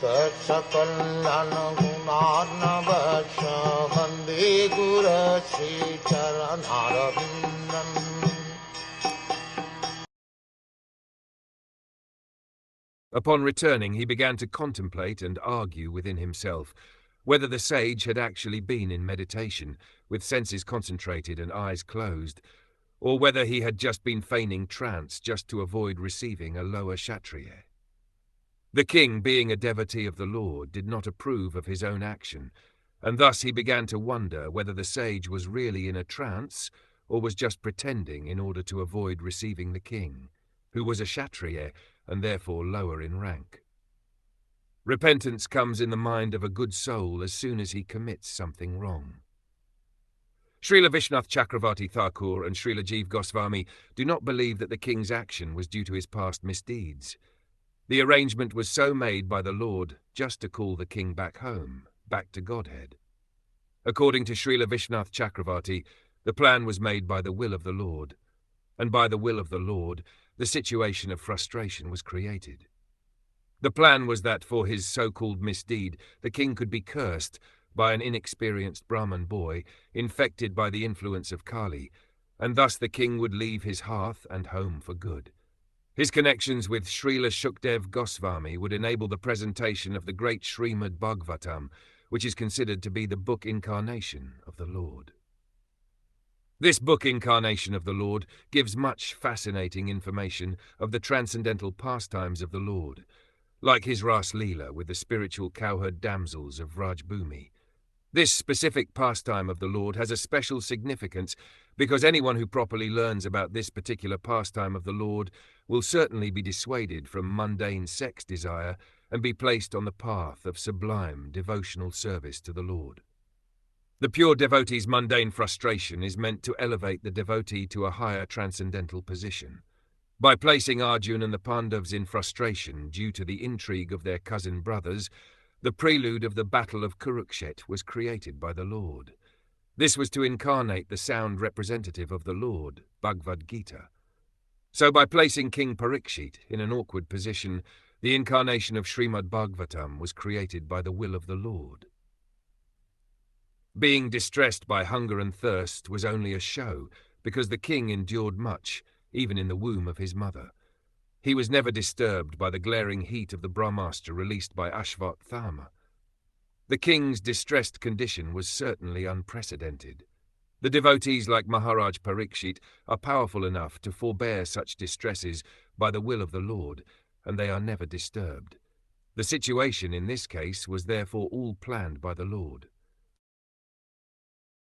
Sakal Gunarnavasha Vande Guru Sri Charanaravindan. Upon returning, he began to contemplate and argue within himself whether the sage had actually been in meditation, with senses concentrated and eyes closed, or whether he had just been feigning trance just to avoid receiving a lower kshatriya. The king, being a devotee of the Lord, did not approve of his own action, and thus he began to wonder whether the sage was really in a trance or was just pretending in order to avoid receiving the king, who was a kshatriya and therefore lower in rank. Repentance comes in the mind of a good soul as soon as he commits something wrong. Srila Vishnath Chakravarti Thakur and Srila Jiva Goswami do not believe that the king's action was due to his past misdeeds. The arrangement was so made by the Lord just to call the king back home, back to Godhead. According to Srila Vishnath Chakravarti, the plan was made by the will of the Lord, and by the will of the Lord, the situation of frustration was created. The plan was that for his so-called misdeed, the king could be cursed by an inexperienced Brahman boy infected by the influence of Kali, and thus the king would leave his hearth and home for good. His connections with Srila Shukdev Goswami would enable the presentation of the great Srimad Bhagwatam, which is considered to be the book incarnation of the Lord. This book incarnation of the Lord gives much fascinating information of the transcendental pastimes of the Lord, like his Ras Leela with the spiritual cowherd damsels of Rajbhumi. This specific pastime of the Lord has a special significance because anyone who properly learns about this particular pastime of the Lord will certainly be dissuaded from mundane sex desire and be placed on the path of sublime devotional service to the Lord. The pure devotee's mundane frustration is meant to elevate the devotee to a higher transcendental position. By placing Arjuna and the Pandavas in frustration due to the intrigue of their cousin brothers, the prelude of the Battle of Kurukshet was created by the Lord. This was to incarnate the sound representative of the Lord, Bhagavad Gita. So by placing King Parikshit in an awkward position, the incarnation of Srimad Bhagwatam was created by the will of the Lord. Being distressed by hunger and thirst was only a show, because the king endured much, even in the womb of his mother. He was never disturbed by the glaring heat of the Brahmastra released by Ashvathama. The king's distressed condition was certainly unprecedented. The devotees like Maharaj Parikshit are powerful enough to forbear such distresses by the will of the Lord, and they are never disturbed. The situation in this case was therefore all planned by the Lord.